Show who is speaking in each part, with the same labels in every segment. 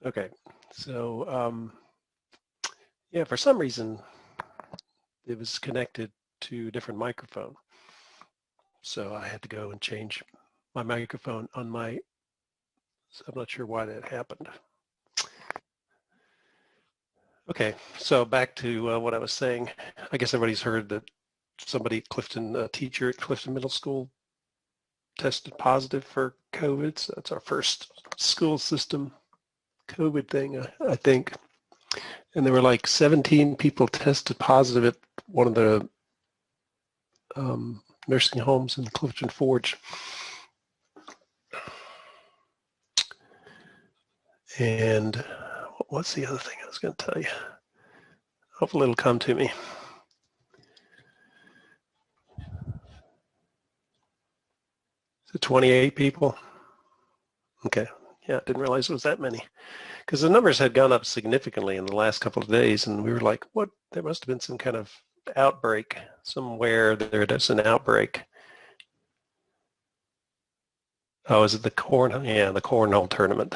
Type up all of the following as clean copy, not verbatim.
Speaker 1: Okay, so yeah, for some reason it was connected to a different microphone. So I had to go and change my microphone on my, so I'm not sure why that happened. Okay, so back to what I was saying. I guess everybody's heard that somebody at Clifton, a teacher at Clifton Middle School, tested positive for COVID. So that's our first school system COVID thing, I think. And there were like 17 people tested positive at one of the nursing homes in Clifton Forge. And what's the other thing I was going to tell you? Hopefully it'll come to me. So 28 people? Okay. Yeah, I didn't realize it was that many. Because the numbers had gone up significantly in the last couple of days, and we were like, what? There must have been some kind of outbreak somewhere. There's an outbreak. Oh, is it the corn? Yeah, the cornhole tournament.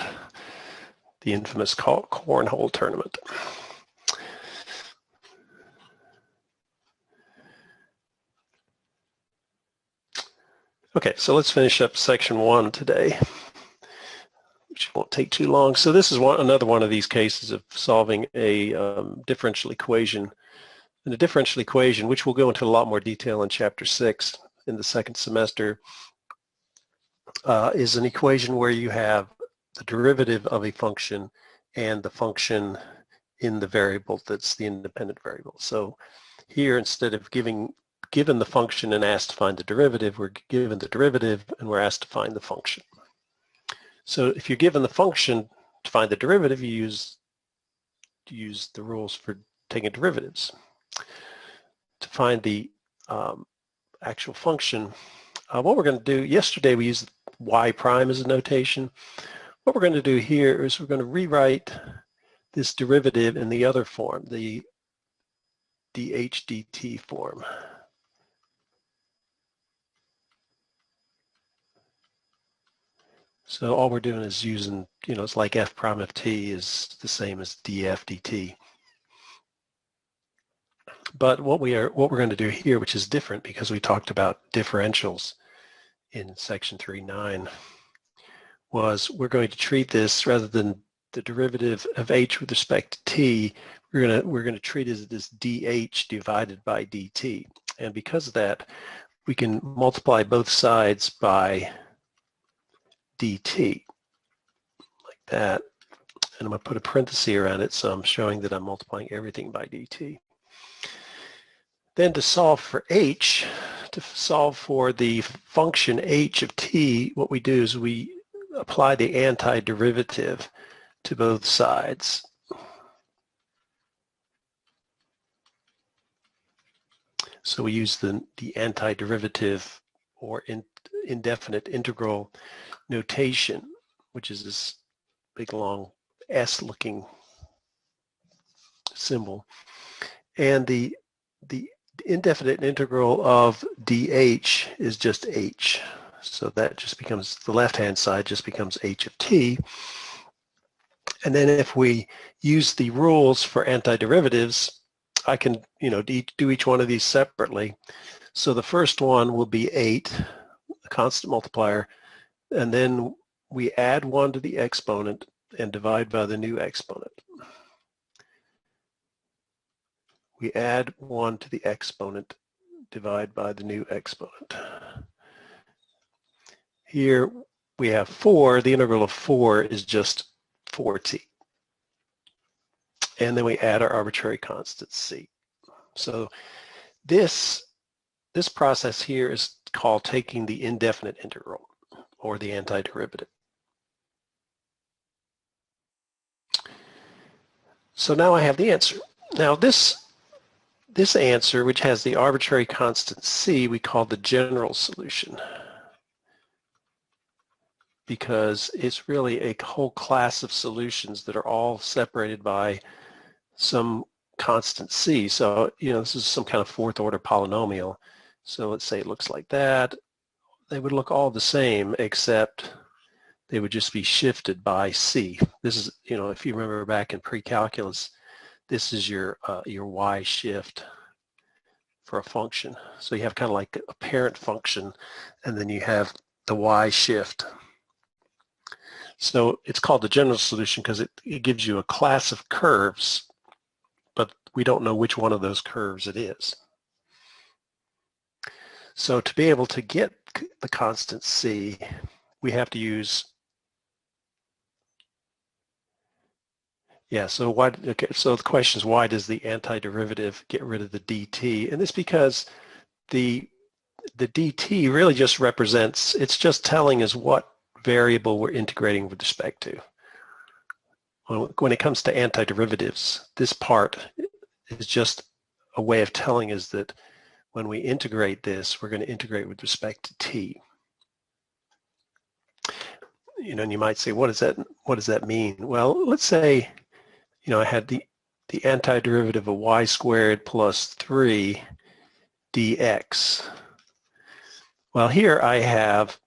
Speaker 1: The infamous cornhole tournament. Okay, so let's finish up section 1 today, which won't take too long. So this is another one of these cases of solving a differential equation. And a differential equation, which we'll go into a lot more detail in chapter 6 in the second semester, is an equation where you have the derivative of a function and the function in the variable that's the independent variable. So here, instead of given the function and asked to find the derivative, we're given the derivative and we're asked to find the function. So if you're given the function to find the derivative, you use the rules for taking derivatives. To find the actual function, what we're going to do, yesterday we used y prime as a notation. What we're going to do here is we're going to rewrite this derivative in the other form, the dh dt form. So all we're doing is using, it's like f prime of t is the same as df dt. But what we're going to do here, which is different because we talked about differentials in section 3.9, was we're going to treat this, rather than the derivative of h with respect to t, we're going to treat it as this dh divided by dt. And because of that, we can multiply both sides by dt, like that. And I'm going to put a parenthesis around it, so I'm showing that I'm multiplying everything by dt. Then to solve for h, to solve for the function h of t, what we do is we apply the antiderivative to both sides. So we use the antiderivative or indefinite integral notation, which is this big long S-looking symbol. And the indefinite integral of dh is just h. So that just becomes, the left-hand side just becomes h of t. And then if we use the rules for antiderivatives, I can, do each one of these separately. So the first one will be 8, a constant multiplier, and then we add 1 to the exponent and divide by the new exponent. We add 1 to the exponent, divide by the new exponent. Here we have 4. The integral of 4 is just 4t. And then we add our arbitrary constant c. So this process here is called taking the indefinite integral, or the antiderivative. So now I have the answer. Now this answer, which has the arbitrary constant c, we call the general solution, because it's really a whole class of solutions that are all separated by some constant c. So, this is some kind of fourth order polynomial. So let's say it looks like that. They would look all the same, except they would just be shifted by c. This is, you know, if you remember back in pre-calculus, this is your y shift for a function. So you have kind of like a parent function, and then you have the y shift. So it's called the general solution because it gives you a class of curves, but we don't know which one of those curves it is. So to be able to get the constant c, we have to use, so so the question is, why does the antiderivative get rid of the dt? And it's because the dt really just represents, it's just telling us what variable we're integrating with respect to. When it comes to antiderivatives, this part is just a way of telling us that when we integrate this, we're going to integrate with respect to t. You know, and you might say, what does that mean? Well, let's say, you know, I had the antiderivative of y squared plus 3 dx. Well, here I have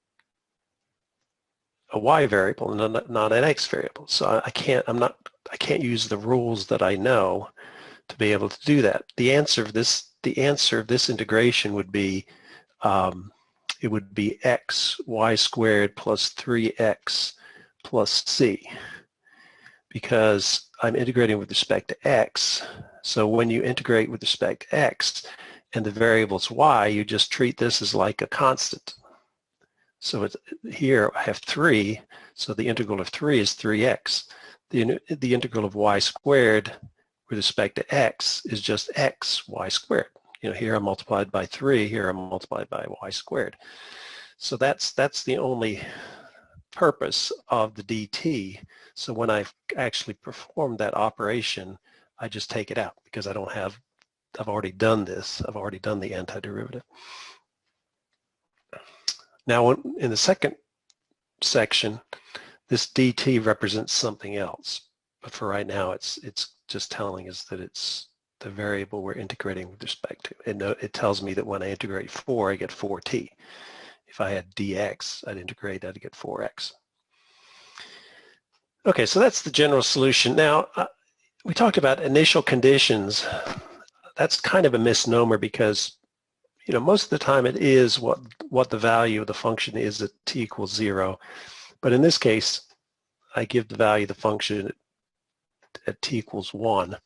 Speaker 1: a y variable, not an x variable. So I can't use the rules that I know to be able to do that. The answer of this integration would be, it would be y squared plus 3x plus c, because I'm integrating with respect to x. So when you integrate with respect to x and the variable's y, you just treat this as like a constant. So it's, here I have 3, so the integral of 3 is 3x. The integral of y squared with respect to x is just x y squared. You know, here I'm multiplied by 3, here I'm multiplied by y squared. So that's the only purpose of the dt. So when I've actually performed that operation, I just take it out because I've already done this. I've already done the antiderivative. Now in the second section, this dt represents something else. But for right now, it's just telling us that it's the variable we're integrating with respect to. It tells me that when I integrate 4, I get 4t. If I had dx, I'd get 4x. Okay, so that's the general solution. Now, we talked about initial conditions. That's kind of a misnomer because, you know, most of the time it is what the value of the function is at t equals 0. But in this case, I give the value of the function at t equals 1.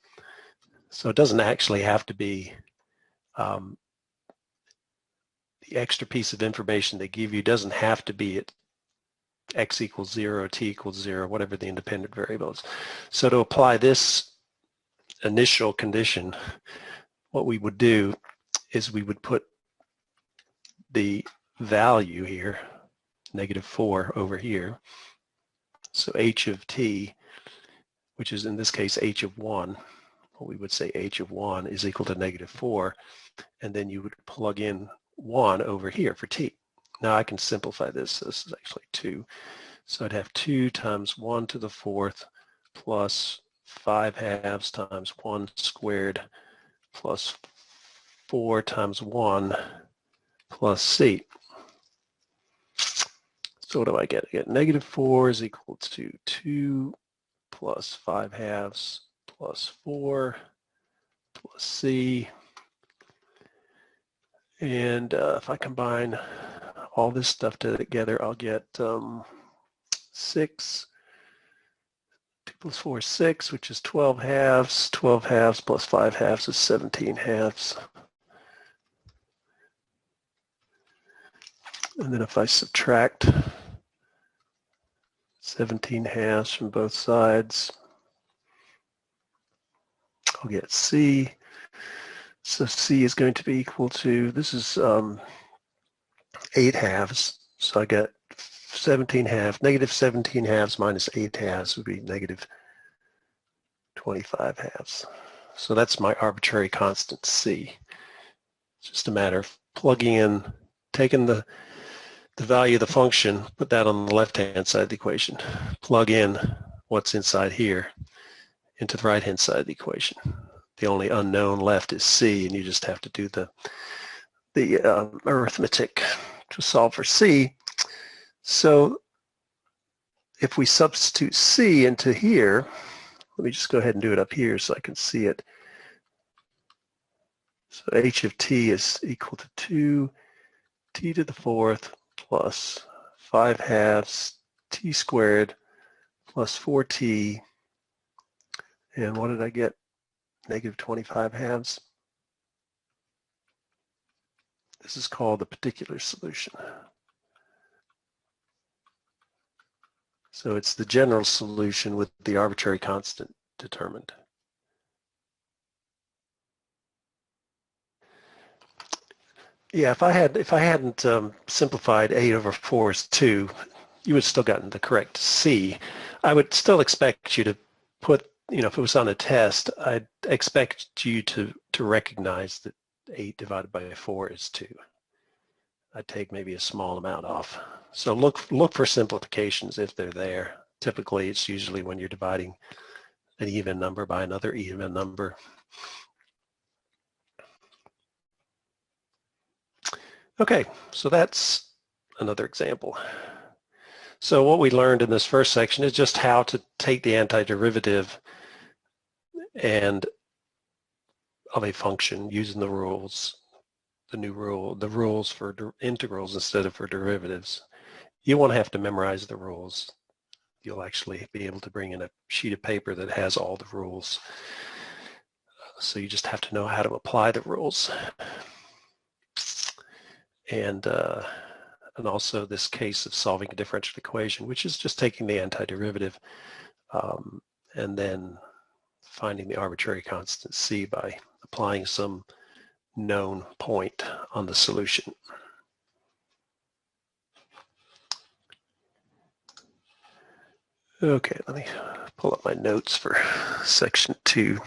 Speaker 1: So it doesn't actually have to be the extra piece of information they give you doesn't have to be at x equals 0, t equals 0, whatever the independent variable is. So to apply this initial condition, what we would do is we would put the value here, -4, over here. So h of t, which is in this case h of 1, what we would say h of 1 is equal to -4, and then you would plug in 1 over here for t. Now I can simplify this. This is actually 2. So I'd have 2 times 1 to the 4th plus 5/2 times 1 squared plus 4 times 1 plus c. So what do I get? I get -4 is equal to 2 plus 5/2 plus 4 plus c. And if I combine all this stuff together, I'll get 6. 2 plus 4 is 6, which is 12/2. 12/2 plus 5/2 is 17/2. And then if I subtract 17/2 from both sides, I'll get c. So c is going to be equal to, this is 8/2. So I get 17/2. -17/2 minus 8/2 would be -25/2. So that's my arbitrary constant c. It's just a matter of plugging in, taking the value of the function, put that on the left-hand side of the equation, plug in what's inside here into the right-hand side of the equation. The only unknown left is c, and you just have to do the arithmetic to solve for c. So if we substitute c into here, let me just go ahead and do it up here so I can see it. So h of t is equal to 2 t to the fourth plus 5 halves t squared plus 4t, and what did I get? Negative 25 halves. This is called the particular solution. So it's the general solution with the arbitrary constant determined. Yeah, if I hadn't simplified 8 over 4 is 2, you would have still gotten the correct C. I would still expect you to put, if it was on a test, I'd expect you to recognize that 8 divided by 4 is 2. I'd take maybe a small amount off. So look for simplifications if they're there. Typically, it's usually when you're dividing an even number by another even number. Okay, so that's another example. So what we learned in this first section is just how to take the antiderivative and of a function using the rules, the rules for integrals instead of for derivatives. You won't have to memorize the rules. You'll actually be able to bring in a sheet of paper that has all the rules. So you just have to know how to apply the rules. And also this case of solving a differential equation, which is just taking the antiderivative and then finding the arbitrary constant c by applying some known point on the solution. Okay, let me pull up my notes for section 2.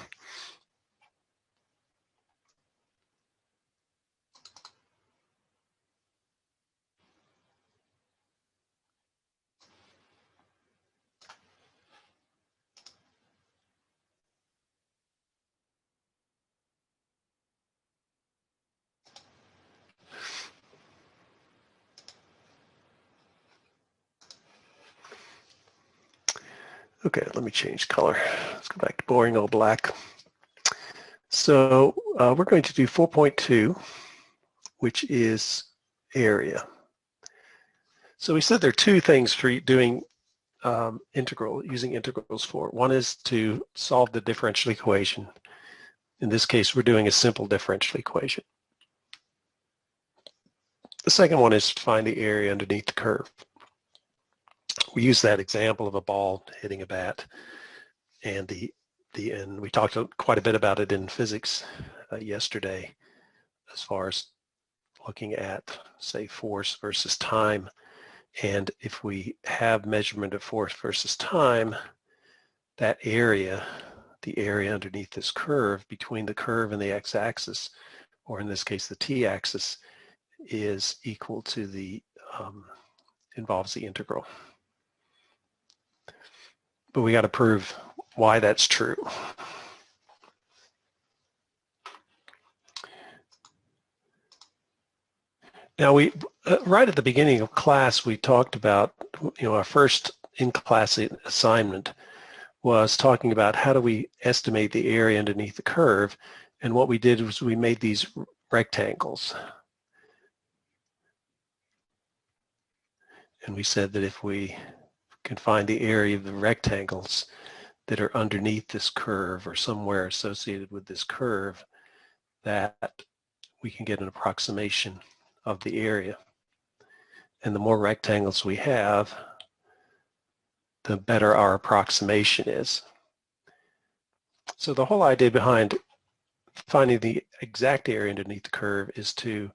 Speaker 1: Okay, let me change color. Let's go back to boring old black. So we're going to do 4.2, which is area. So we said there are two things for doing using integrals for. One is to solve the differential equation. In this case, we're doing a simple differential equation. The second one is to find the area underneath the curve. We use that example of a ball hitting a bat, and and we talked quite a bit about it in physics yesterday, as far as looking at, say, force versus time. And if we have measurement of force versus time, that area, the area underneath this curve, between the curve and the x-axis, or in this case the t-axis, is equal to the, involves the integral. But we got to prove why that's true. Now right at the beginning of class, we talked about, our first in-class assignment was talking about how do we estimate the area underneath the curve. And what we did was we made these rectangles. And we said that if we can find the area of the rectangles that are underneath this curve or somewhere associated with this curve, that we can get an approximation of the area. And the more rectangles we have, the better our approximation is. So the whole idea behind finding the exact area underneath the curve is to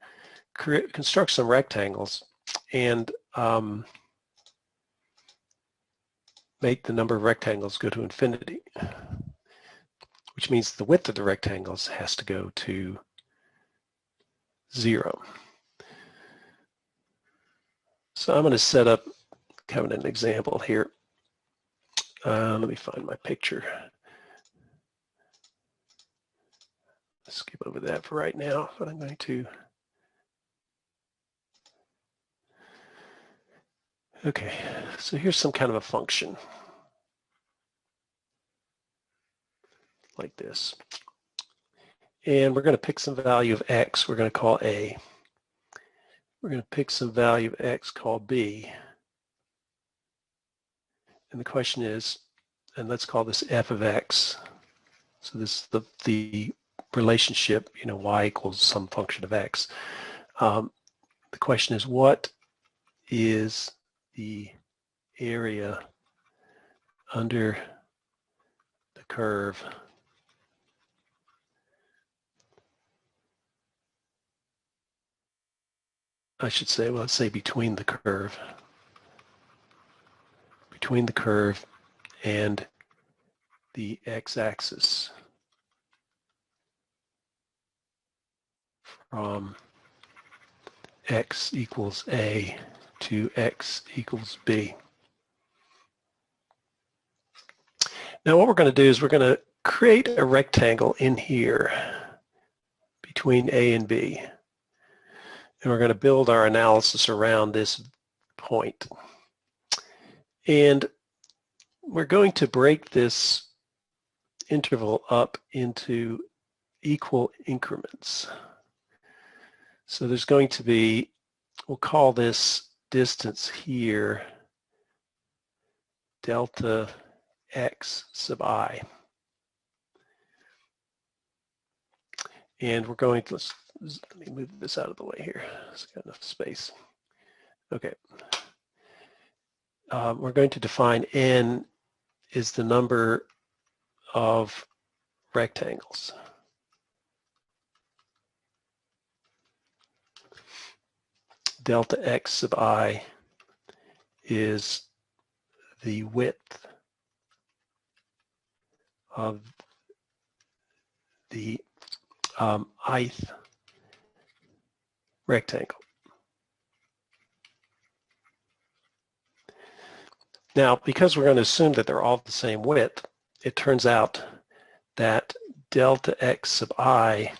Speaker 1: construct some rectangles and make the number of rectangles go to infinity, which means the width of the rectangles has to go to 0. So I'm going to set up kind of an example here. Let me find my picture. Skip over that for right now, but I'm going to. Okay, so here's some kind of a function like this. And we're going to pick some value of x we're going to call a. We're going to pick some value of x called b. And the question is, and let's call this f of x. So this is the relationship, y equals some function of x. The question is, what is the area under the curve I should say, well, let's say between the curve and the x-axis from x equals a to x equals b. Now what we're going to do is we're going to create a rectangle in here between a and b. And we're going to build our analysis around this point. And we're going to break this interval up into equal increments. So there's going to be, we'll call this distance here delta x sub I. And we're going to, let me move this out of the way here. It's got enough space. Okay. We're going to define n is the number of rectangles. Delta x sub I is the width of the ith rectangle. Now, because we're going to assume that they're all the same width, it turns out that delta x sub I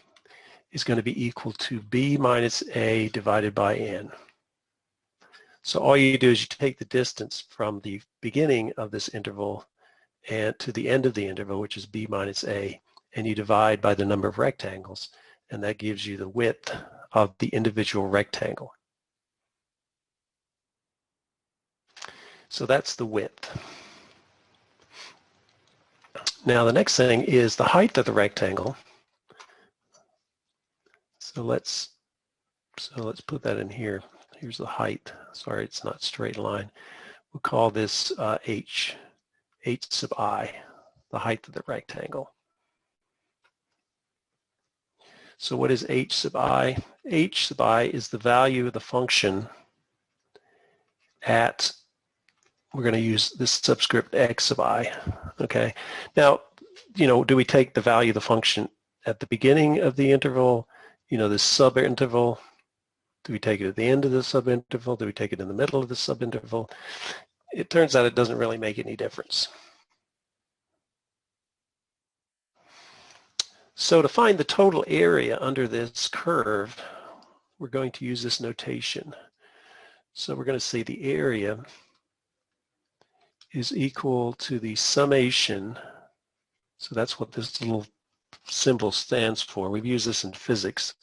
Speaker 1: is going to be equal to b minus a divided by n. So all you do is you take the distance from the beginning of this interval and to the end of the interval, which is b minus a, and you divide by the number of rectangles, and that gives you the width of the individual rectangle. So that's the width. Now the next thing is the height of the rectangle. So let's put that in here. Here's the height. Sorry, it's not straight line. We'll call this h sub I, the height of the rectangle. So what is h sub I? H sub I is the value of the function at, we're going to use this subscript x sub I, okay? Now, do we take the value of the function at the beginning of the interval, this subinterval? Do we take it at the end of the subinterval? Do we take it in the middle of the subinterval? It turns out it doesn't really make any difference. So to find the total area under this curve, we're going to use this notation. So we're going to say the area is equal to the summation. So that's what this little symbol stands for. We've used this in physics.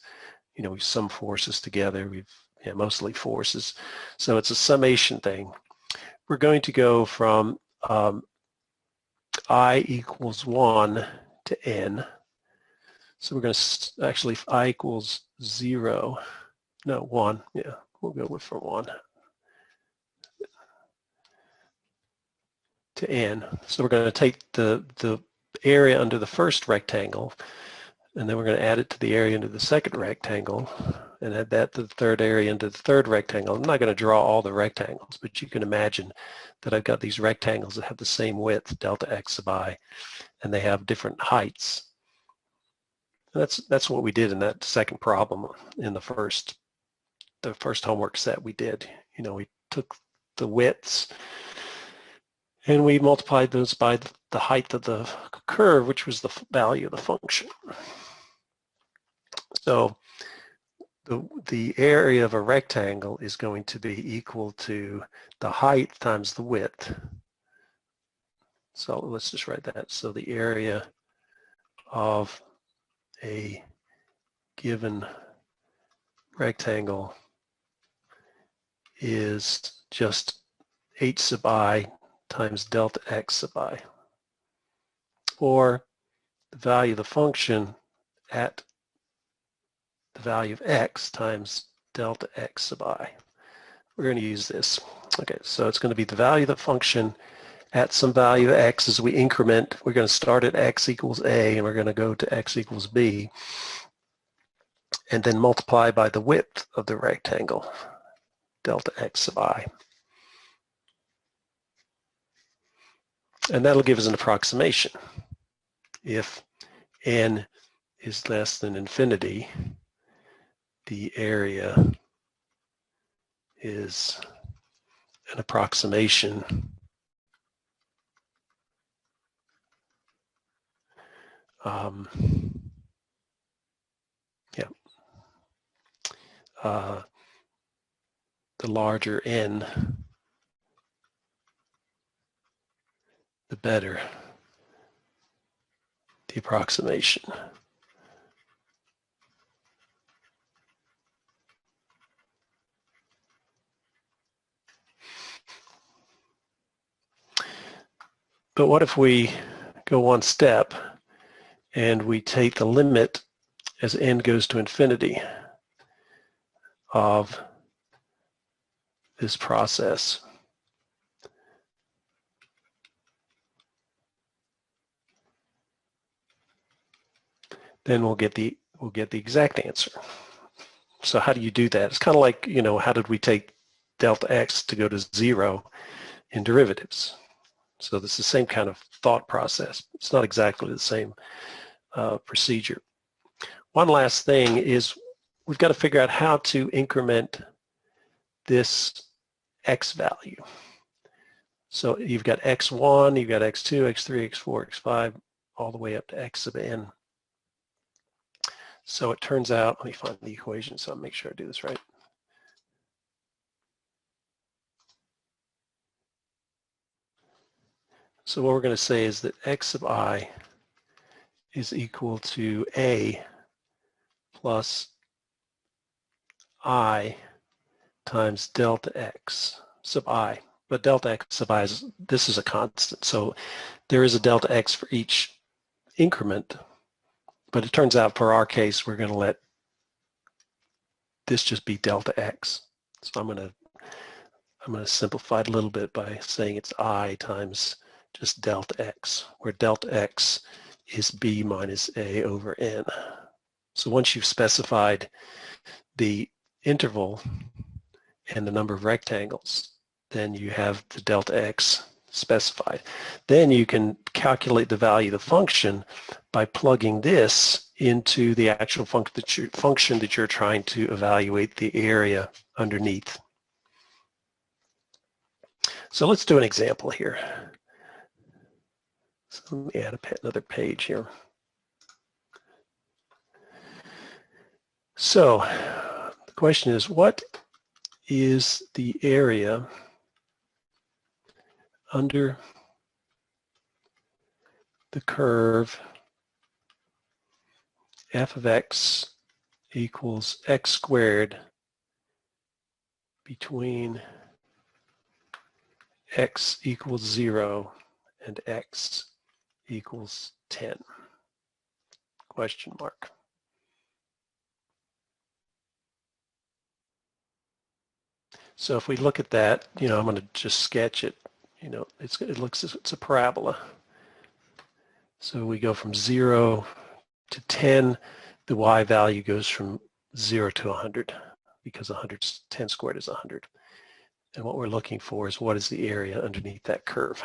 Speaker 1: We sum forces together. Mostly forces. So it's a summation thing. We're going to go from I equals 1 to n. So we're going to actually, if I equals 0, no, 1, yeah, we'll go with from 1 to n. So we're going to take the area under the first rectangle, and then we're going to add it to the area under the second rectangle, and add that to the third area into the third rectangle. I'm not going to draw all the rectangles, but you can imagine that I've got these rectangles that have the same width, delta x sub I, and they have different heights. And that's what we did in that second problem in the first homework set we did. We took the widths and we multiplied those by the height of the curve, which was the value of the function. So the area of a rectangle is going to be equal to the height times the width. So let's just write that. So the area of a given rectangle is just h sub I times delta x sub I, or the value of the function at the value of x times delta x sub I. We're going to use this. Okay, so it's going to be the value of the function at some value of x as we increment. We're going to start at x equals a, and we're going to go to x equals b, and then multiply by the width of the rectangle, delta x sub I. And that'll give us an approximation. If n is less than infinity, the area is an approximation the larger n, the better the approximation. But what if we go one step and we take the limit as n goes to infinity of this process? Then we'll get the exact answer. So how do you do that? It's kind of like, how did we take delta x to go to 0 in derivatives? So this is the same kind of thought process. It's not exactly the same procedure. One last thing is we've got to figure out how to increment this x value. So you've got x1, you've got x2, x3, x4, x5, all the way up to x sub n. So it turns out, let me find the equation so I'll make sure I do this right. So what we're going to say is that x sub I is equal to a plus I times delta x sub I. But delta x sub I, this is a constant. So there is a delta x for each increment. But it turns out for our case, we're going to let this just be delta x. So I'm going to simplify it a little bit by saying it's I times just delta x, where delta x is b minus a over n. So once you've specified the interval and the number of rectangles, then you have the delta x specified. Then you can calculate the value of the function by plugging this into the actual function that you're trying to evaluate the area underneath. So let's do an example here. So let me add another page here. So the question is, what is the area under the curve f of x equals x squared between x equals 0 and x equals 10? Question mark. So if we look at that, I'm going to just sketch it. It's a parabola. So we go from 0 to 10. The y value goes from 0 to 100 because 10 squared is 100. And what we're looking for is what is the area underneath that curve.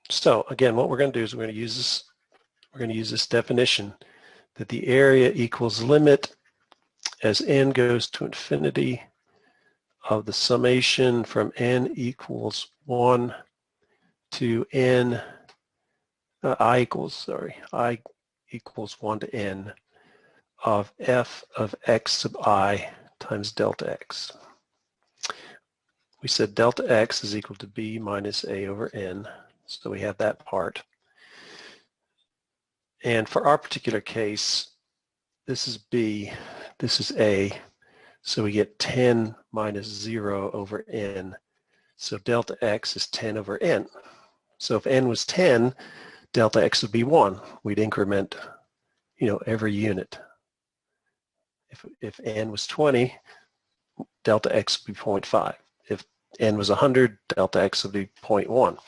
Speaker 1: So again, what we're going to do is we're going to use this definition that the area equals limit as n goes to infinity of the summation from n equals 1 to n I equals 1 to n of f of x sub I times delta x. We said delta x is equal to b minus a over n, so we have that part. And for our particular case, this is b, this is a, so we get 10 minus 0 over n. So delta x is 10 over n. So if n was 10, delta x would be 1. We'd increment, every unit. If n was 20, delta x would be 0.5. If n was 100, delta x would be 0.1.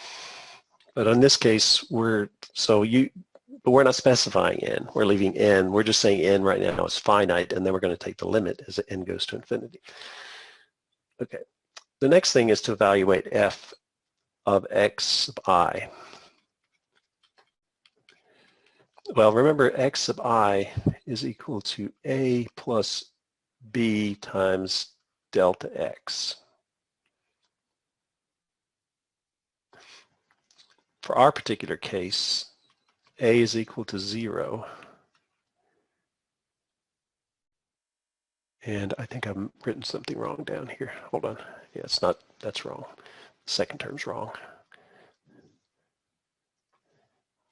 Speaker 1: But in this case, we're not specifying n. We're leaving n. We're just saying n right now is finite, and then we're going to take the limit as n goes to infinity. Okay. The next thing is to evaluate f of x sub I. Well, remember x sub I is equal to a plus b times delta x. For our particular case, a is equal to 0. And I think I've written something wrong down here. Hold on. Yeah, it's not, that's wrong. The second term's wrong.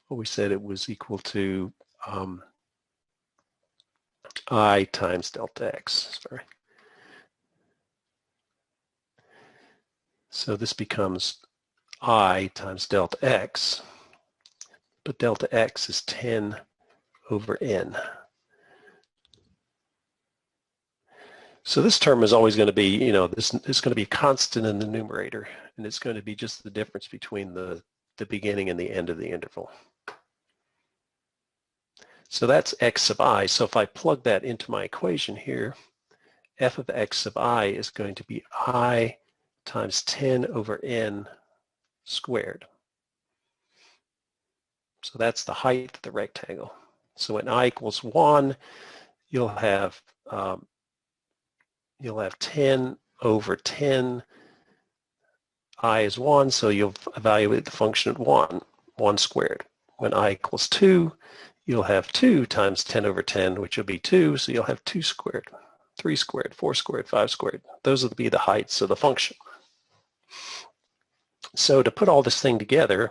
Speaker 1: Well, we said it was equal to I times delta x, sorry. So this becomes I times delta x, but delta x is 10 over n. So this term is always going to be, this is going to be constant in the numerator, and it's going to be just the difference between the beginning and the end of the interval. So that's x sub I. So if I plug that into my equation here, f of x sub I is going to be I times 10 over n squared. So that's the height of the rectangle. So when I equals 1, you'll have 10 over 10. I is 1, so you'll evaluate the function at 1 squared. When I equals 2, you'll have 2 times 10 over 10, which will be 2, so you'll have 2 squared, 3 squared, 4 squared, 5 squared. Those will be the heights of the function. So to put all this thing together,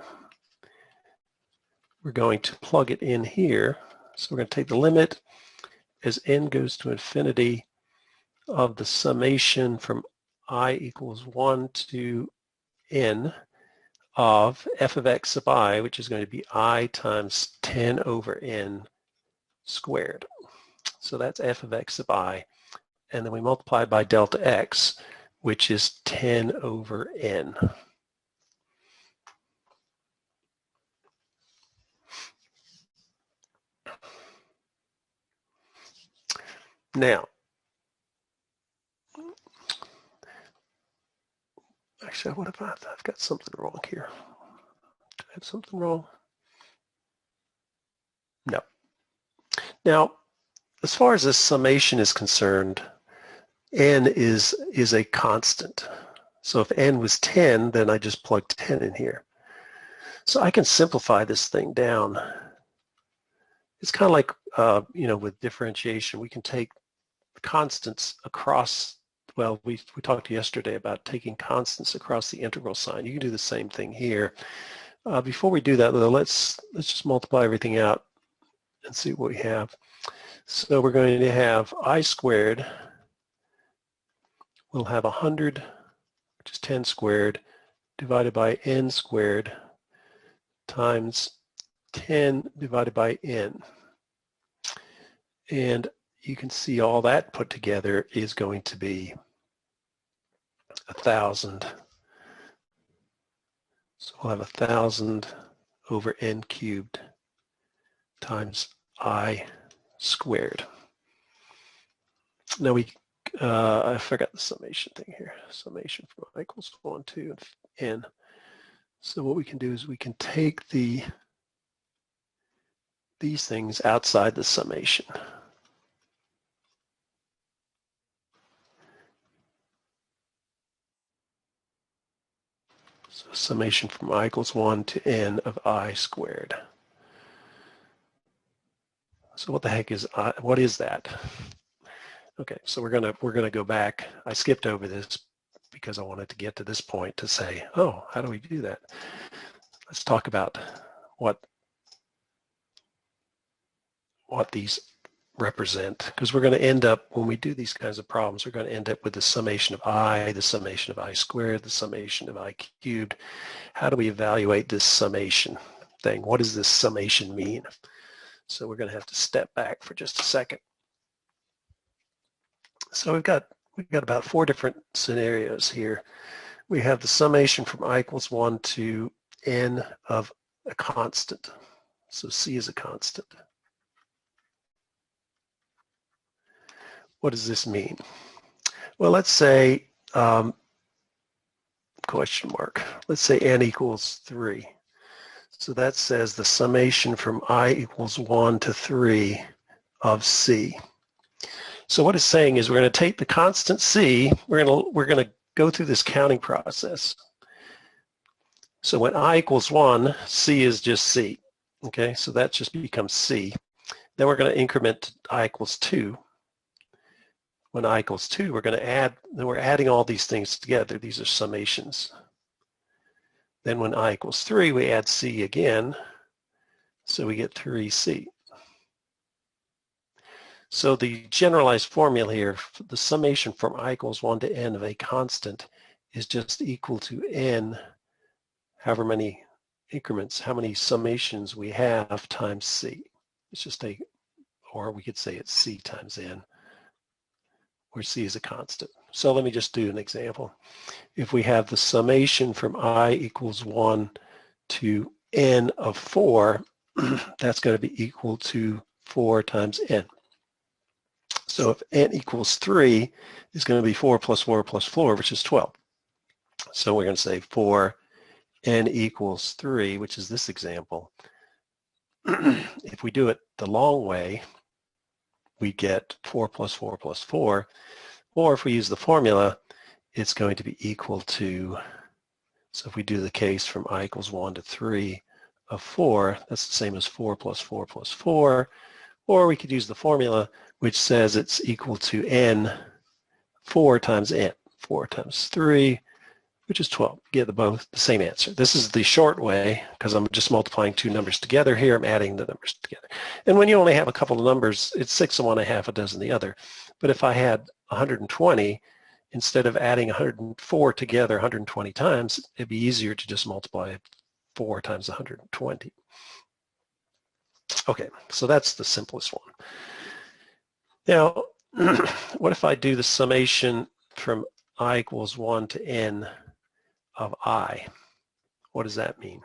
Speaker 1: we're going to plug it in here. So we're going to take the limit as n goes to infinity of the summation from I equals 1 to n of f of x sub I, which is going to be I times 10 over n squared. So that's f of x sub I. And then we multiply by delta x, which is 10 over n. Now, actually, what about, I've got something wrong here. Do I have something wrong? No. Now, as far as this summation is concerned, n is a constant. So if n was 10, then I just plug 10 in here. So I can simplify this thing down. It's kind of like, with differentiation, we can take constants across, well, we talked yesterday about taking constants across the integral sign. You can do the same thing here. Before we do that, though, let's just multiply everything out and see what we have. So we're going to have I squared. We'll have 100, which is 10 squared, divided by n squared times 10 divided by n. And you can see all that put together is going to be 1,000. So we'll have 1,000 over n cubed times I squared. Now I forgot the summation thing here. Summation from I equals 1 to n. So what we can do is we can take these things outside the summation. So summation from I equals 1 to n of I squared. So what the heck is what is that? Okay, so we're gonna go back. I skipped over this because I wanted to get to this point to say, oh, how do we do that? Let's talk about what these represent, because we're going to end up, when we do these kinds of problems, we're going to end up with the summation of I, the summation of I squared, the summation of I cubed. How do we evaluate this summation thing? What does this summation mean? So we're going to have to step back for just a second. So we've got about 4 different scenarios here. We have the summation from I equals 1 to n of a constant. So C is a constant. What does this mean? Well, let's say, question mark, let's say n equals 3. So that says the summation from I equals 1 to 3 of C. So what it's saying is we're going to take the constant C, we're going to go through this counting process. So when I equals 1, C is just C. Okay, so that just becomes C. Then we're going to increment to I equals 2. When I equals 2, we're going to add, then we're adding all these things together. These are summations. Then when I equals 3, we add C again, so we get 3C. So the generalized formula here, the summation from I equals 1 to n of a constant is just equal to n, however many increments, how many summations we have times C. It's just a, or we could say it's C times n, where C is a constant. So let me just do an example. If we have the summation from I equals 1 to n of 4, that's going to be equal to 4 times n. So if n equals 3, it's going to be 4 plus 4 plus 4, which is 12. So we're going to say for n equals 3, which is this example. If we do it the long way, we get 4 plus 4 plus 4. Or if we use the formula, it's going to be equal to, so if we do the case from I equals 1 to 3 of 4, that's the same as 4 plus 4 plus 4. Or we could use the formula, which says it's equal to n, 4 times n. 4 times 3, which is 12. Get the same answer. This is the short way, because I'm just multiplying 2 numbers together here. I'm adding the numbers together. And when you only have a couple of numbers, it's 6 of one and half a dozen the other. But if I had 120, instead of adding 104 together 120 times, it'd be easier to just multiply 4 times 120. Okay, so that's the simplest one. Now, what if I do the summation from I equals 1 to n of I? What does that mean?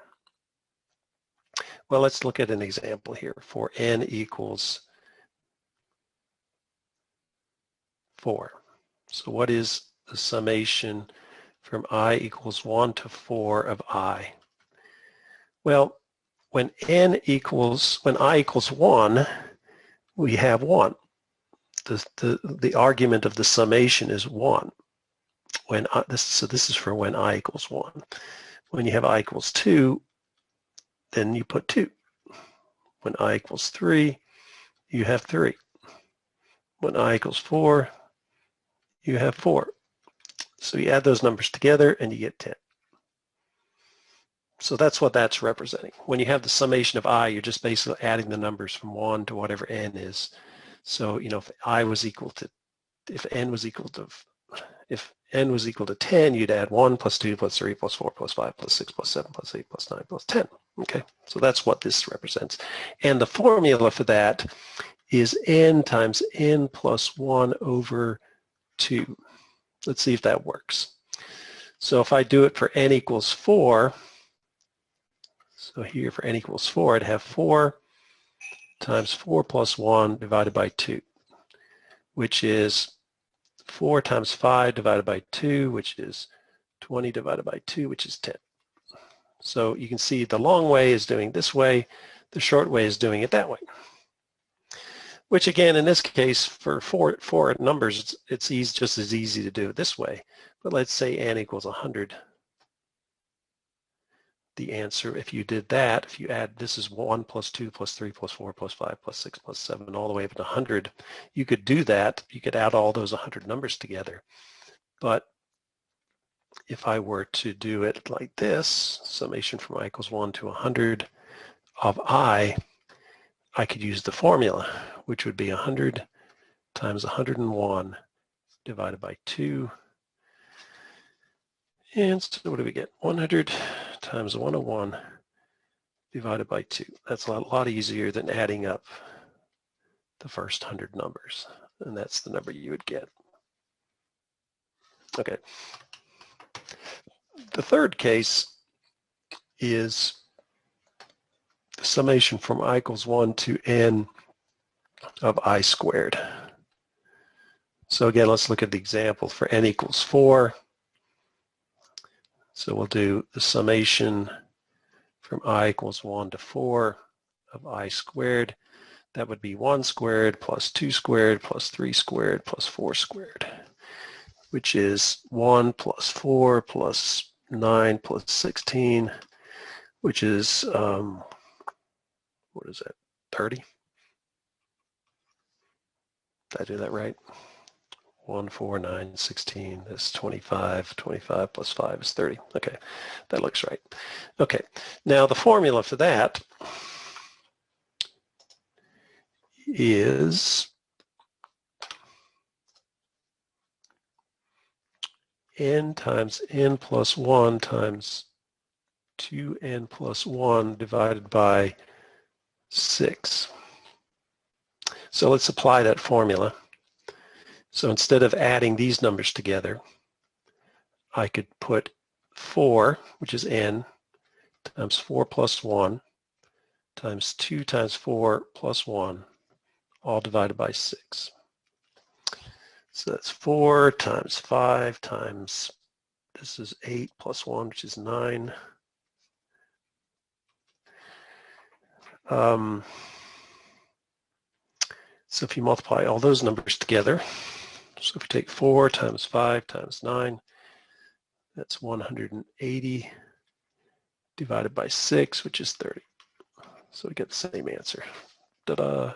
Speaker 1: Well, let's look at an example here. For n equals 4. So what is the summation from I equals 1 to 4 of I? Well, when I equals 1, we have 1. The argument of the summation is 1. So this is for when I equals 1. When you have I equals 2, then you put 2. When I equals 3, you have 3. When I equals 4, you have 4. So you add those numbers together and you get 10. So that's what that's representing. When you have the summation of I, you're just basically adding the numbers from 1 to whatever n is. So, you know, if n was equal to 10, you'd add 1 plus 2 plus 3 plus 4 plus 5 plus 6 plus 7 plus 8 plus 9 plus 10. Okay, so that's what this represents. And the formula for that is n times n plus 1 over 2. Let's see if that works. So if I do it for n equals 4, so here for n equals 4, I'd have 4 times 4 plus 1 divided by 2, which is 4 times 5 divided by 2, which is 20 divided by 2, which is 10. So you can see the long way is doing this way, the short way is doing it that way. Which again, in this case, for four numbers, it's just as easy to do it this way. But let's say n equals 100. the answer, if you did that, if you add, this is 1 plus 2 plus 3 plus 4 plus 5 plus 6 plus 7 all the way up to 100, you could do that. You could add all those 100 numbers together. But if I were to do it like this, summation from I equals 1 to 100 of I could use the formula, which would be 100 times 101 divided by 2. And so what do we get? 100 times 101 divided by 2. That's a lot easier than adding up the first 100 numbers. And that's the number you would get. Okay. The third case is the summation from I equals 1 to n of I squared. So again, let's look at the example for n equals 4. So we'll do the summation from I equals 1 to 4 of I squared. That would be 1 squared plus 2 squared plus 3 squared plus 4 squared, which is 1 plus 4 plus 9 plus 16, which is, what is that, 30? Did I do that right? 1, 4, 9, 16, that's 25. 25 plus 5 is 30. Okay, that looks right. Okay, now the formula for that is n times n plus 1 times 2n plus 1 divided by 6. So let's apply that formula. So instead of adding these numbers together, I could put 4, which is n, times 4 plus 1, times 2 times 4 plus 1, all divided by 6. So that's 4 times 5 times, this is 8 plus 1, which is 9. So if you multiply all those numbers together, so if you take 4 times 5 times 9, that's 180 divided by 6, which is 30. So we get the same answer. Ta-da!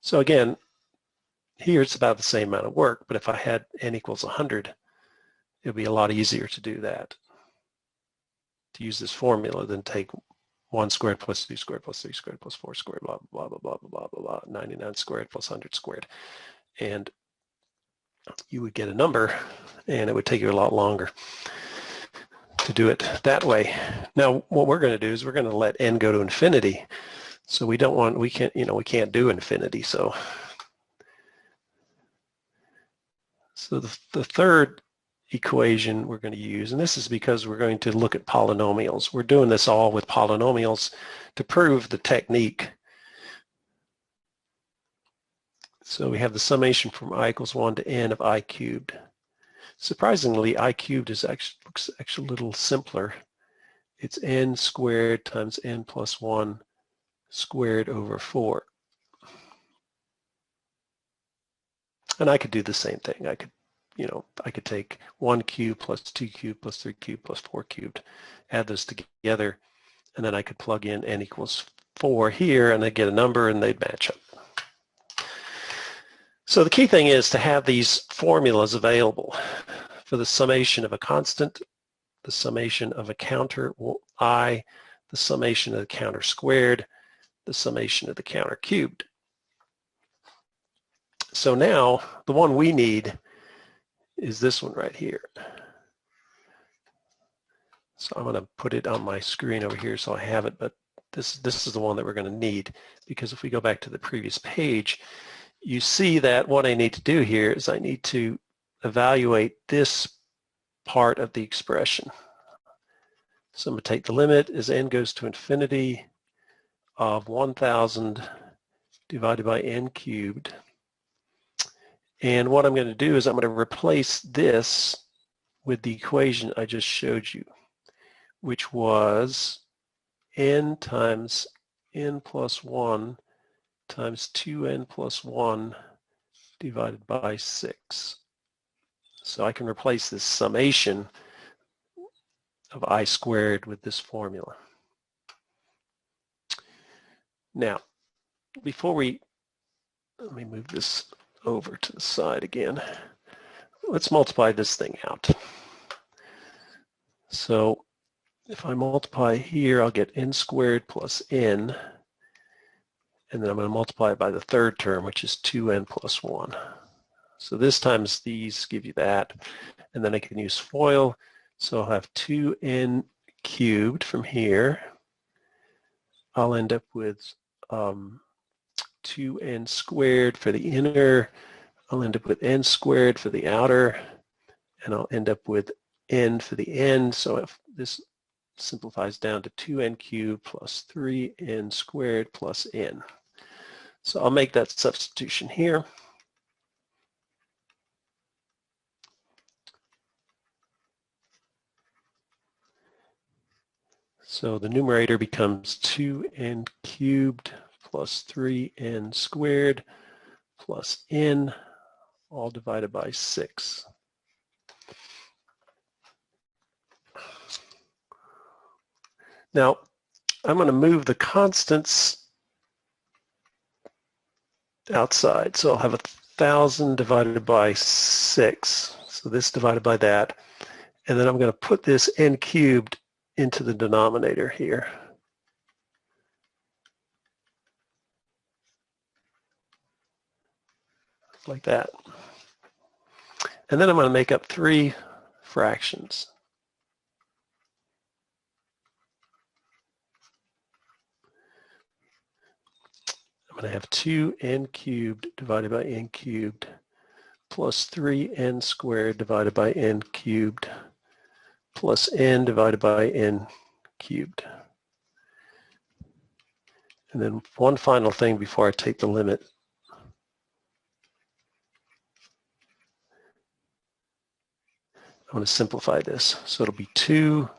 Speaker 1: So again, here it's about the same amount of work, but if I had n equals 100, it would be a lot easier to do that, to use this formula than take 1 squared plus 2 squared plus 3 squared plus 4 squared, blah, blah, blah, blah, blah, blah, blah, 99 squared plus 100 squared. And you would get a number, and it would take you a lot longer to do it that way. Now, what we're going to do is we're going to let n go to infinity. So we don't want, we can't do infinity. So the third equation we're going to use, and this is because we're going to look at polynomials. We're doing this all with polynomials to prove the technique. So we have the summation from I equals 1 to n of I cubed. Surprisingly, I cubed is looks actually a little simpler. It's n squared times n plus 1 squared over 4. And I could do the same thing. I could take 1 cubed plus 2 cubed plus 3 cubed plus 4 cubed, add those together, and then I could plug in n equals 4 here, and I'd get a number, and they'd match up. So the key thing is to have these formulas available for the summation of a constant, the summation of a counter I, the summation of the counter squared, the summation of the counter cubed. So now the one we need is this one right here. So I'm going to put it on my screen over here so I have it, but this is the one that we're going to need, because if we go back to the previous page, you see that what I need to do here is I need to evaluate this part of the expression. So I'm going to take the limit as n goes to infinity of 1,000 divided by n cubed. And what I'm going to do is I'm going to replace this with the equation I just showed you, which was n times n plus 1 times 2n plus 1 divided by 6. So I can replace this summation of I squared with this formula. Now, before let me move this over to the side again. Let's multiply this thing out. So if I multiply here, I'll get n squared plus n, and then I'm going to multiply it by the third term, which is 2n plus 1. So this times these give you that, and then I can use FOIL. So I'll have 2n cubed from here. I'll end up with 2n squared for the inner. I'll end up with n squared for the outer, and I'll end up with n for the end. So if this simplifies down to 2n cubed plus 3n squared plus n. So I'll make that substitution here. So the numerator becomes 2n cubed plus 3n squared plus n, all divided by 6. Now, I'm going to move the constants outside. So I'll have 1,000 divided by 6. So this divided by that. And then I'm going to put this n cubed into the denominator here. Like that. And then I'm going to make up 3 fractions. I'm going to have 2n cubed divided by n cubed plus 3n squared divided by n cubed plus n divided by n cubed. And then one final thing before I take the limit. I'm going to simplify this. So it'll be 2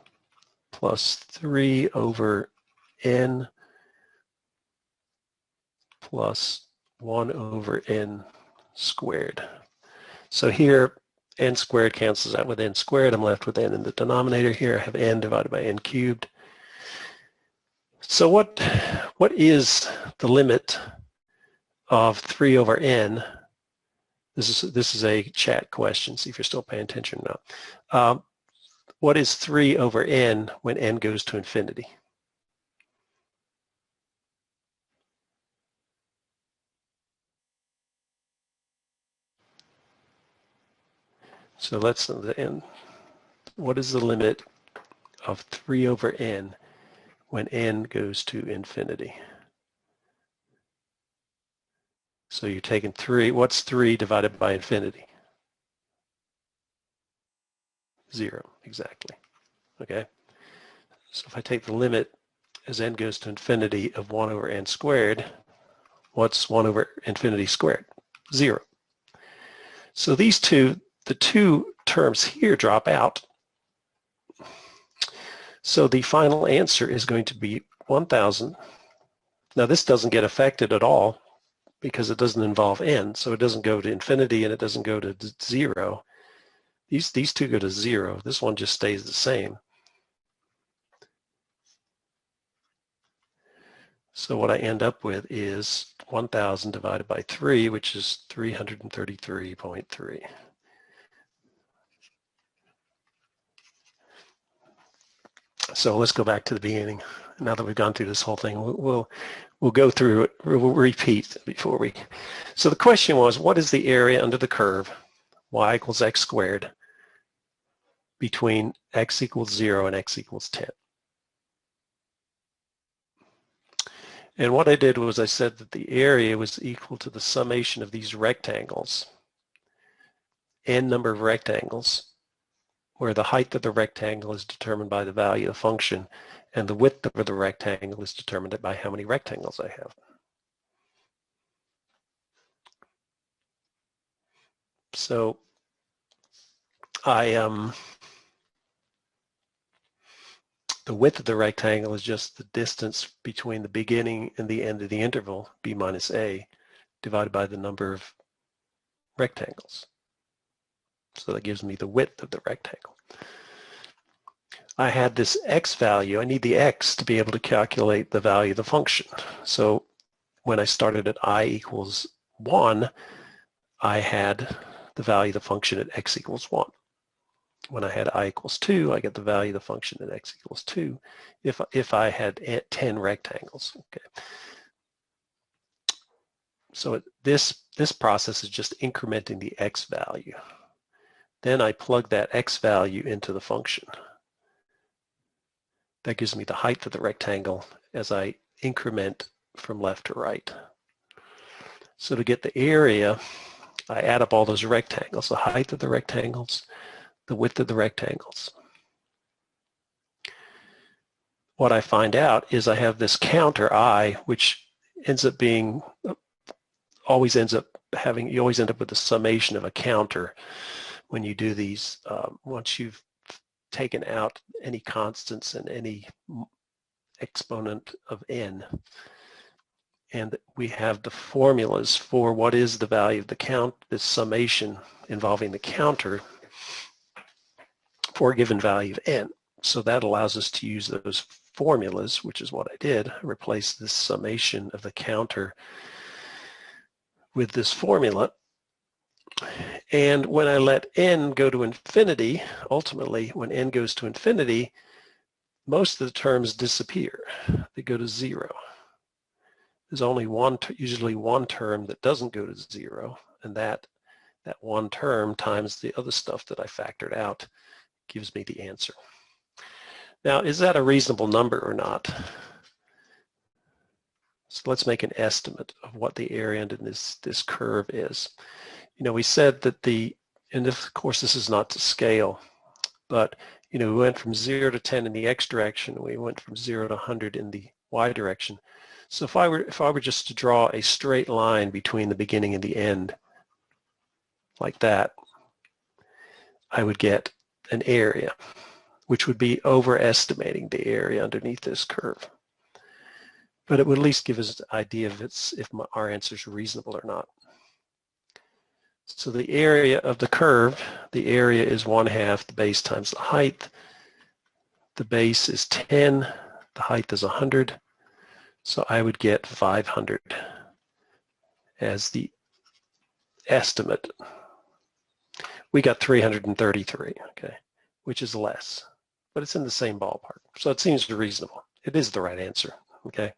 Speaker 1: plus 3 over n plus 1 over n squared. So here, n squared cancels out with n squared. I'm left with n in the denominator here. I have n divided by n cubed. So what is the limit of 3 over n? This is a chat question. See if you're still paying attention or not. What is 3 over n when n goes to infinity? So let's end. What is the limit of 3 over n when n goes to infinity? So you're taking 3. What's 3 divided by infinity? 0, exactly. Okay. So if I take the limit as n goes to infinity of 1 over n squared, what's 1 over infinity squared? 0. So the two terms here drop out. So the final answer is going to be 1,000. Now this doesn't get affected at all because it doesn't involve n, so it doesn't go to infinity and it doesn't go to 0. These two go to 0. This one just stays the same. So what I end up with is 1,000 divided by 3, which is 333.3. So let's go back to the beginning. Now that we've gone through this whole thing, we'll go through it. We'll repeat before we. So the question was, what is the area under the curve y equals x squared between x equals 0 and x equals 10? And what I did was I said that the area was equal to the summation of these rectangles, n number of rectangles, where the height of the rectangle is determined by the value of the function, and the width of the rectangle is determined by how many rectangles I have. So the width of the rectangle is just the distance between the beginning and the end of the interval, b minus a, divided by the number of rectangles. So that gives me the width of the rectangle. I had this x value. I need the x to be able to calculate the value of the function. So when I started at I equals 1, I had the value of the function at x equals 1. When I had I equals 2, I get the value of the function at x equals 2 if I had 10 rectangles. Okay. So this process is just incrementing the x value. Then I plug that x value into the function. That gives me the height of the rectangle as I increment from left to right. So to get the area, I add up all those rectangles, the height of the rectangles, the width of the rectangles. What I find out is I have this counter I, which ends up being, you always end up with a summation of a counter when you do these, once you've taken out any constants and any exponent of n. And we have the formulas for what is the value of the count, this summation involving the counter for a given value of n. So that allows us to use those formulas, which is what I did. I replaced this summation of the counter with this formula. And when I let n go to infinity, ultimately, when n goes to infinity, most of the terms disappear. They go to 0. There's only usually one term that doesn't go to 0, and that one term times the other stuff that I factored out gives me the answer. Now, is that a reasonable number or not? So let's make an estimate of what the area under this curve is. You know, we said that and of course this is not to scale, but you know, we went from 0 to 10 in the x direction, and we went from 0 to 100 in the y direction. So if I were just to draw a straight line between the beginning and the end, like that, I would get an area, which would be overestimating the area underneath this curve. But it would at least give us an idea of if our answer is reasonable or not. So the area of the curve, the area is 1/2 the base times the height. The base is 10, the height is 100. So I would get 500 as the estimate. We got 333, okay, which is less, but it's in the same ballpark. So it seems reasonable. It is the right answer, okay?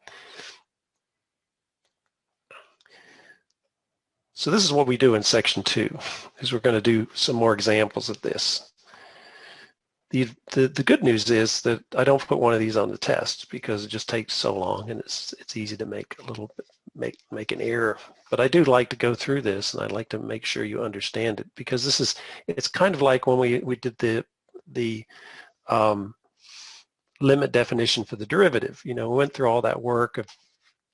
Speaker 1: So this is what we do in section 2, is we're going to do some more examples of this. The good news is that I don't put one of these on the test because it just takes so long, and it's easy to make a little bit, make an error. But I do like to go through this, and I'd like to make sure you understand it, because it's kind of like when we did the limit definition for the derivative. You know, we went through all that work of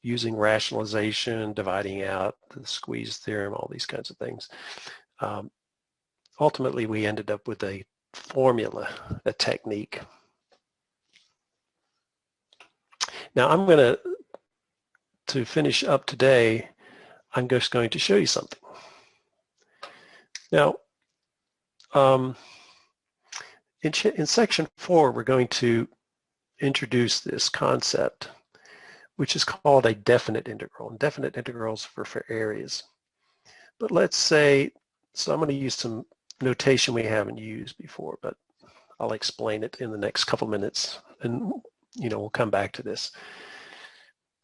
Speaker 1: using rationalization, dividing out, the squeeze theorem, all these kinds of things. Ultimately, we ended up with a formula, a technique. Now I'm going to finish up today, I'm just going to show you something. Now, in section 4, we're going to introduce this concept, which is called a definite integral. And definite integrals for areas. But let's say, so I'm going to use some notation we haven't used before, but I'll explain it in the next couple minutes, and you know, we'll come back to this.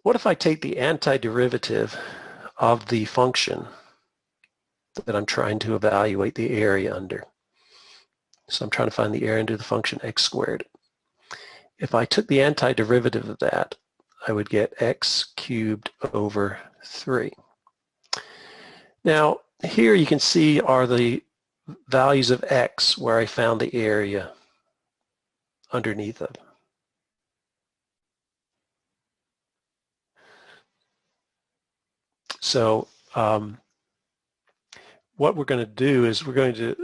Speaker 1: What if I take the antiderivative of the function that I'm trying to evaluate the area under? So I'm trying to find the area under the function x squared. If I took the antiderivative of that, I would get x cubed over 3. Now, here you can see are the values of x where I found the area underneath of. So what we're going to do is we're going to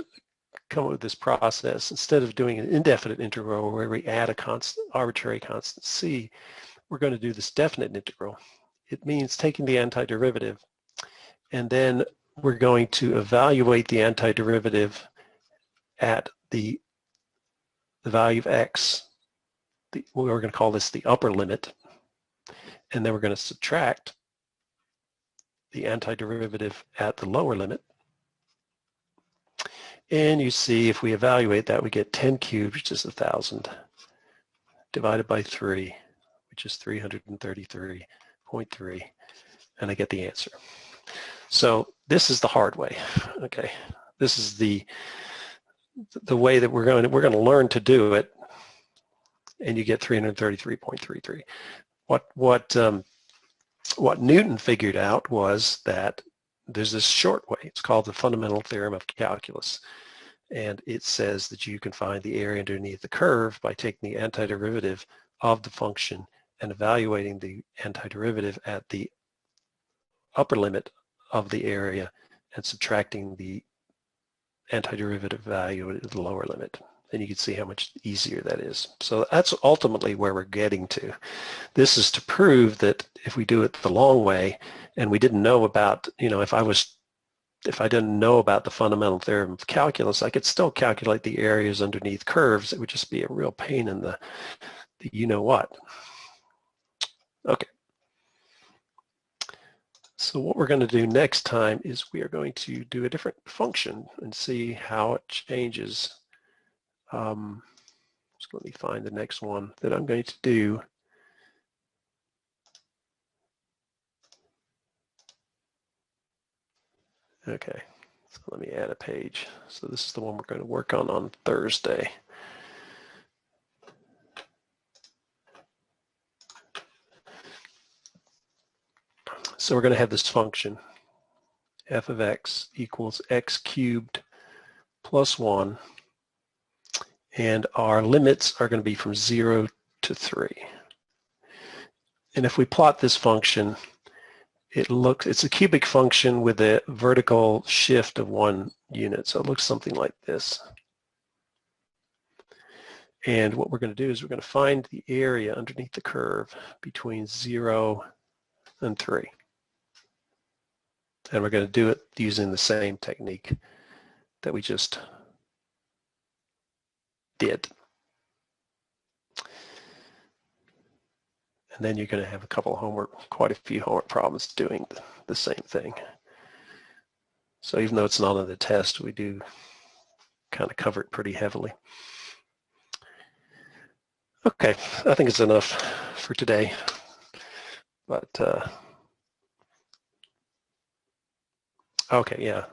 Speaker 1: come up with this process. Instead of doing an indefinite integral where we add a constant, arbitrary constant c, we're going to do this definite integral. It means taking the antiderivative, and then we're going to evaluate the antiderivative at the value of x we're going to call this the upper limit, and then we're going to subtract the antiderivative at the lower limit. And you see if we evaluate that, we get 10 cubed, which is 1,000, divided by 3, which is 333.3, and I get the answer. So this is the hard way, okay? This is the way that we're going to learn to do it, and you get 333.33. What Newton figured out was that there's this short way. It's called the fundamental theorem of calculus. And it says that you can find the area underneath the curve by taking the antiderivative of the function and evaluating the antiderivative at the upper limit of the area and subtracting the antiderivative value at the lower limit. And you can see how much easier that is. So that's ultimately where we're getting to. This is to prove that if we do it the long way, and we didn't know about, if I didn't know about the fundamental theorem of calculus, I could still calculate the areas underneath curves. It would just be a real pain in the you-know-what. Okay. So what we're going to do next time is we are going to do a different function and see how it changes. So let me find the next one that I'm going to do. Okay, so let me add a page. So this is the one we're going to work on Thursday. So we're going to have this function, f of x equals x cubed plus 1, and our limits are going to be from 0 to 3. And if we plot this function, it's a cubic function with a vertical shift of 1 unit. So it looks something like this. And what we're going to do is we're going to find the area underneath the curve between 0 and 3. And we're going to do it using the same technique that we just did. And then you're going to have quite a few homework problems doing the same thing. So even though it's not on the test, we do kind of cover it pretty heavily. Okay, I think it's enough for today. But, okay, yeah,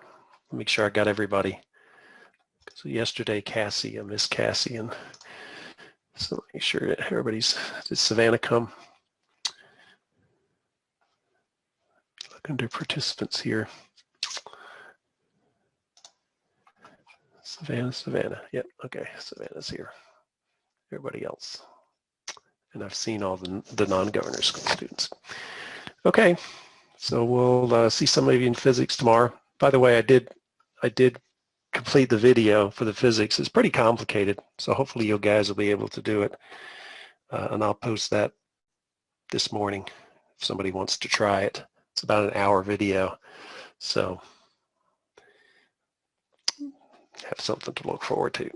Speaker 1: make sure I got everybody. So yesterday, Cassie, I missed Cassie, and so make sure everybody's, did Savannah come? Look under participants here. Savannah, yep, okay, Savannah's here. Everybody else. And I've seen all the non-governor school students. Okay, so we'll see some of you in physics tomorrow. By the way, I did complete the video for the physics. It's pretty complicated, so hopefully you guys will be able to do it. And I'll post that this morning if somebody wants to try it. It's about an hour video, so have something to look forward to.